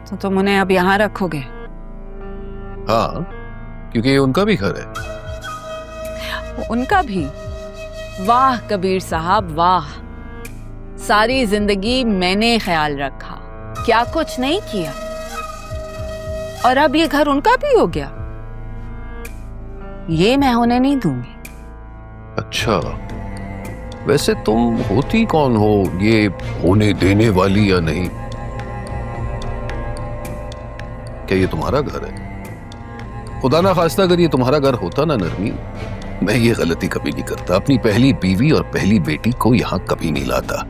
तो तुम उन्हें अब यहाँ रखोगे? हाँ, क्योंकि ये उनका भी घर है। उनका भी? वाह कबीर साहब वाह, सारी जिंदगी मैंने ख्याल रखा, क्या कुछ नहीं किया, और अब ये घर उनका भी हो गया। ये मैं होने नहीं दूंगी। अच्छा, वैसे तुम होती कौन हो, ये होने देने वाली या नहीं? क्या ये तुम्हारा घर है? खुदा ना खास्ता अगर ये तुम्हारा घर होता ना नरमीन, मैं ये गलती कभी नहीं करता, अपनी पहली बीवी और पहली बेटी को यहां कभी नहीं लाता।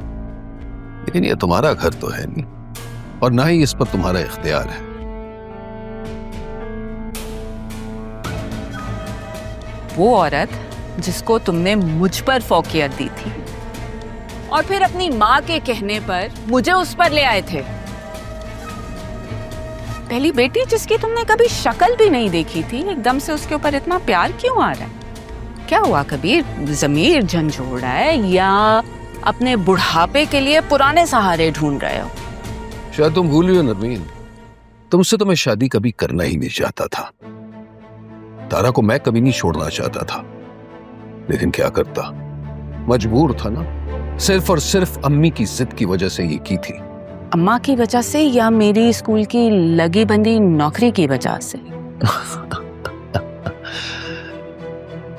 लेकिन ये तुम्हारा घर तो है नहीं, और ना ही इस पर तुम्हारा इख्तियार है। वो औरत जिसको तुमने मुझ पर फौकियत दी थी और फिर अपनी माँ के कहने पर मुझे उस पर ले आए थे। पहली बेटी जिसकी तुमने कभी शक्ल भी नहीं देखी थी, एकदम से उसके ऊपर इतना प्यार क्यों आ रहा है? क्या हुआ कबीर, ज़मीर झंझोड़ा है या अपने बुढ़ापे के लिए पुराने सहारे ढूंढ रहे हो? शायद तुम भूल रही हो नरमीन, तुमसे तो मैं शादी कभी करना ही नहीं चाहता था। तारा को मैं कभी नहीं छोड़ना चाहता था, लेकिन क्या करता, मजबूर था ना। सिर्फ और सिर्फ अम्मी की जिद की वजह से ये की थी। अम्मा की वजह से या मेरी स्कूल की लगी बंदी नौकरी की वजह से?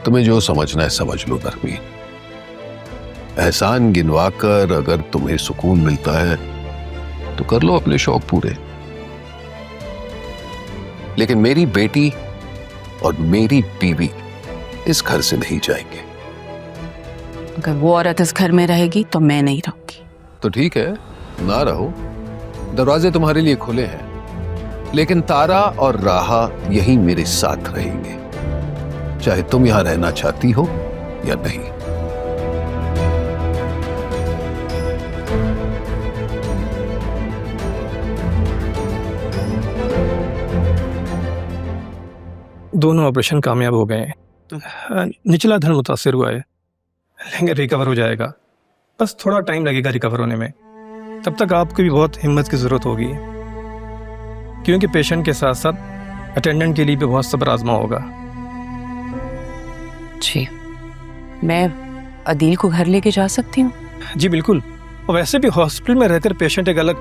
तुम्हें जो समझना है समझ लो नरमीन। एहसान गिनवा कर अगर तुम्हें सुकून मिलता है तो कर लो अपने शौक पूरे, लेकिन मेरी बेटी और मेरी बीवी इस घर से नहीं जाएंगे। अगर वो औरत इस घर में रहेगी तो मैं नहीं रहूंगी। तो ठीक है, ना रहो, दरवाजे तुम्हारे लिए खुले हैं, लेकिन तारा और राहा यहीं मेरे साथ रहेंगे, चाहे तुम यहां रहना चाहती हो या नहीं। दोनों ऑपरेशन कामयाब हो गए हैं। निचला धड़ मुतासिर हुआ है, लेकिन रिकवर हो जाएगा। बस थोड़ा टाइम लगेगा रिकवर होने में। तब तक आपको भी बहुत हिम्मत की ज़रूरत होगी, क्योंकि पेशेंट के साथ साथ अटेंडेंट के लिए भी बहुत सब्र आजमा होगा। जी, मैं अदील को घर लेके जा सकती हूँ? जी बिल्कुल, और वैसे भी हॉस्पिटल में रहकर पेशेंट एक अलग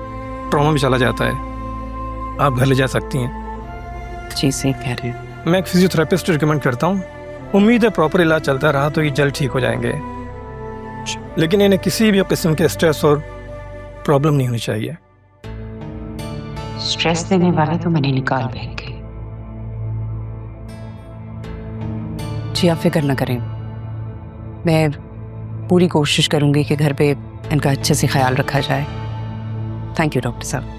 ट्रॉमा में चला जाता है। आप घर ले जा सकती हैं। जी सही कह रहे हैं। मैं एक फिजियोथेरेपिस्ट रिकमेंड करता हूँ। उम्मीद है प्रॉपर इलाज चलता रहा तो ये जल्द ठीक हो जाएंगे, लेकिन इन्हें किसी भी किस्म के स्ट्रेस और प्रॉब्लम नहीं होनी चाहिए। स्ट्रेस देने वाले तो मैंने निकाल फेंके। जी आप फिक्र न करें, मैं पूरी कोशिश करूंगी कि घर पे इनका अच्छे से ख्याल रखा जाए। थैंक यू डॉक्टर साहब।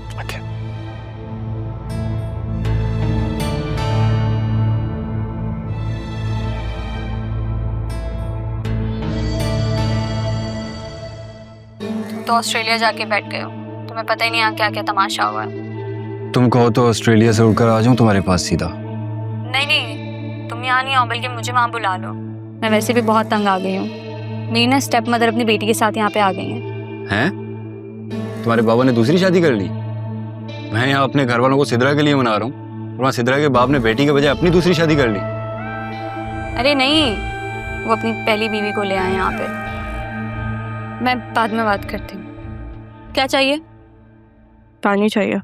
तो ऑस्ट्रेलिया जाके बैठ गए हो, तुम्हें पता ही नहीं यहाँ क्या क्या तमाशा हुआ है। तुम कहो तो ऑस्ट्रेलिया से उड़कर आ जाऊं तुम्हारे पास सीधा? नहीं नहीं, तुम यहाँ नहीं आओ, बल्कि मुझे वहाँ बुला लो। मैं वैसे भी बहुत तंग आ गई हूँ। मेरी ना स्टेप मदर अपनी बेटी के साथ यहाँ पे आ गई हैं। हैं? तुम्हारे बाबा ने दूसरी शादी कर ली? मैं यहाँ अपने घर वालों को सिदरा के लिए मना रहा हूँ, और वहाँ सिदरा के बाप ने बेटी के बजाय अपनी दूसरी शादी कर ली। अरे नहीं, वो अपनी पहली बीवी को ले आए यहाँ पे। मैं बाद में बात करती हूँ। क्या चाहिए? पानी चाहिए।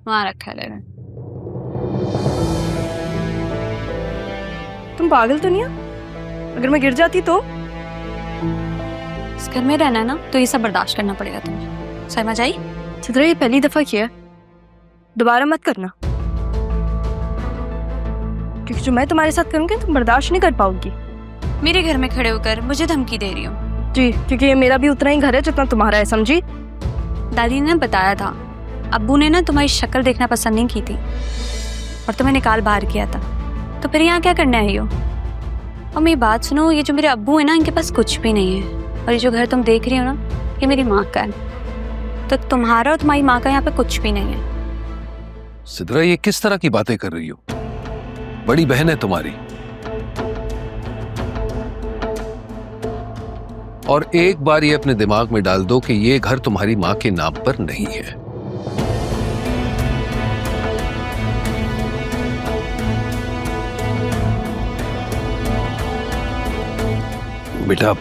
वहाँ रखा है। तुम पागल तो नहीं हो? अगर मैं गिर जाती तो? इस घर में रहना है ना, तो ये सब बर्दाश्त करना पड़ेगा तुम्हें। समझ आई? चित्रा, ये पहली दफा किया, दोबारा मत करना, क्योंकि जो मैं तुम्हारे साथ करूंगी तुम बर्दाश्त नहीं कर पाओगी। मेरे घर में खड़े होकर मुझे धमकी दे रही हो? जी, क्योंकि ये मेरा भी उतना ही घर है जितना तुम्हारा है, समझी? दादी ने बताया था, अब्बू ने ना तुम्हारी शक्ल देखना पसंद नहीं की थी और तुम्हें निकाल बाहर किया था, तो फिर यहाँ क्या करने आई हो? और मेरी बात सुनो, ये जो मेरे अब्बू है ना, इनके पास कुछ भी नहीं है, और ये जो घर तुम देख रही हो ना, ये मेरी माँ का है। तो तुम्हारा और तुम्हारी माँ का यहाँ पे कुछ भी नहीं है। सिद्रा, ये किस तरह की बातें कर रही हो? बड़ी बहन है तुम्हारी, और एक बार ये अपने दिमाग में डाल दो कि ये घर तुम्हारी माँ के नाम पर नहीं है। बेटा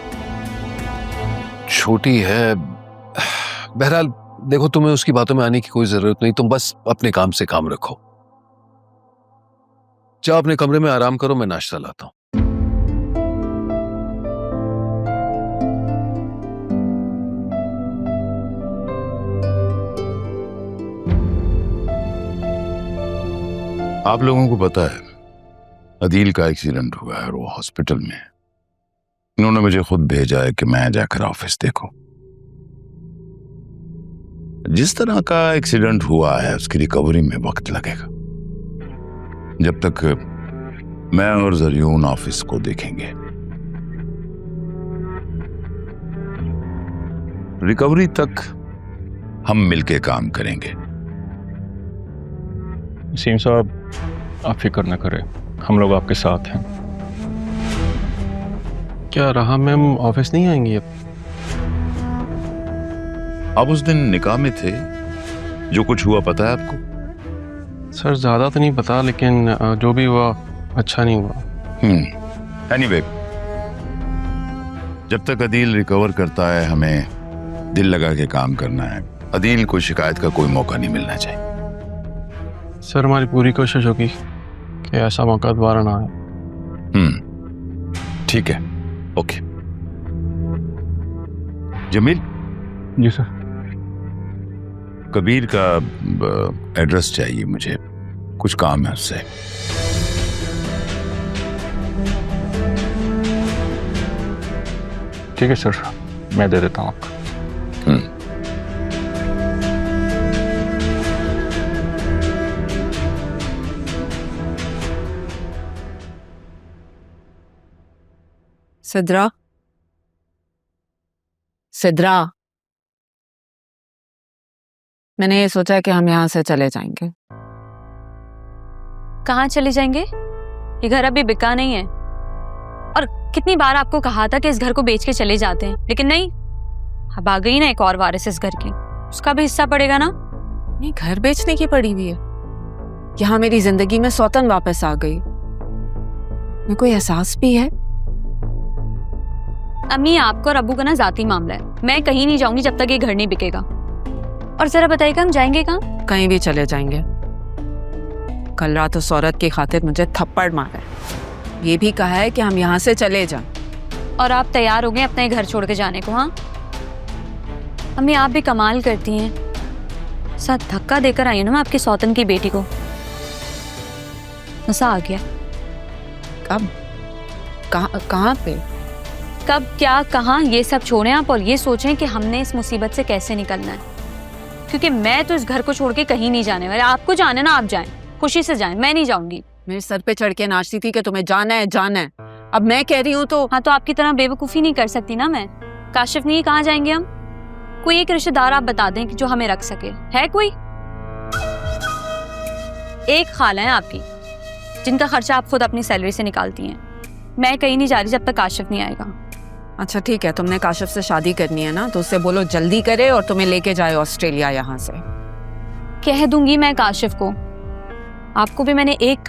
छोटी है। बहरहाल देखो, तुम्हें उसकी बातों में आने की कोई जरूरत नहीं, तुम बस अपने काम से काम रखो। जाओ अपने कमरे में आराम करो, मैं नाश्ता लाता हूं। आप लोगों को पता है अदील का एक्सीडेंट हुआ है और वो हॉस्पिटल में है। इन्होंने मुझे खुद भेजा है कि मैं जाकर ऑफिस देखूं। जिस तरह का एक्सीडेंट हुआ है उसकी रिकवरी में वक्त लगेगा। जब तक मैं और जरियून ऑफिस को देखेंगे, रिकवरी तक हम मिलके काम करेंगे। सीम साहब, आप फिक्र न करें, हम लोग आपके साथ हैं। क्या रहा मैम ऑफिस नहीं आएंगी अब? आप उस दिन निकाह में थे, जो कुछ हुआ पता है आपको? सर ज़्यादा तो नहीं पता, लेकिन जो भी हुआ अच्छा नहीं हुआ। एनीवे, जब तक अदील रिकवर करता है हमें दिल लगा के काम करना है। अदील को शिकायत का कोई मौका नहीं मिलना चाहिए। सर हमारी पूरी कोशिश होगी कि ऐसा मौका दोबारा ना आए। ठीक है, ओके। जमील। जी सर। कबीर का एड्रेस चाहिए मुझे, कुछ काम है उससे। ठीक है सर, मैं दे देता हूँ आपको। सिद्रा, सिद्रा, मैंने ये सोचा कि हम यहाँ से चले जाएंगे। कहाँ चले जाएंगे? ये घर अभी बिका नहीं है। और कितनी बार आपको कहा था कि इस घर को बेच के चले जाते हैं, लेकिन नहीं। अब आ गई ना एक और वारिस इस घर की, उसका भी हिस्सा पड़ेगा ना। नहीं, घर बेचने की पड़ी हुई है। यहाँ मेरी जिंदगी में सौतन वापस आ गई। मेरे को एहसास भी है। अम्मी, आपको और अब्बू का ना जाती मामला है। मैं कहीं नहीं जाऊंगी जब तक ये घर नहीं बिकेगा। और जरा बताइएगा, हम जाएंगे कहाँ? कहीं भी चले जाएंगे। कल रात उस औरत की खातिर मुझे थप्पड़ मारा है। ये भी कहा है कि हम यहाँ से चले जाएं। और आप तैयार हो गए अपने घर छोड़ के जाने को? हाँ अम्मी, आप भी कमाल करती हैं। साथ धक्का देकर आई हूँ ना मैं आपकी सौतन की बेटी को। नशा आ गया। कब? कहाँ पे? कब, क्या, कहाँ, ये सब छोड़ें आप और ये सोचें कि हमने इस मुसीबत से कैसे निकलना है। क्योंकि मैं तो इस घर को छोड़ के कहीं नहीं जाने वाली। आपको जाना ना, आप जाएं, खुशी से जाएं, मैं नहीं जाऊंगी। मेरे सर पे चढ़ के नाचती थी कि तुम्हें जाना है, जाना है। अब मैं कह रही हूँ तो। हाँ, तो आपकी तरह बेवकूफ़ी नहीं कर सकती ना मैं। काशिफ नहीं, कहाँ जाएंगे हम? कोई एक रिश्तेदार आप बता दें कि जो हमें रख सके। है कोई? एक खाला है आपकी जिनका खर्चा आप खुद अपनी सैलरी से निकालती हैं। मैं कहीं नहीं जा रही जब तक काशिफ नहीं आएगा। अच्छा ठीक है, तुमने काशिफ से शादी करनी है ना, तो उससे बोलो जल्दी करे और तुम्हें लेके जाए ऑस्ट्रेलिया। यहाँ से कह दूंगी मैं काशिफ को। आपको भी मैंने एक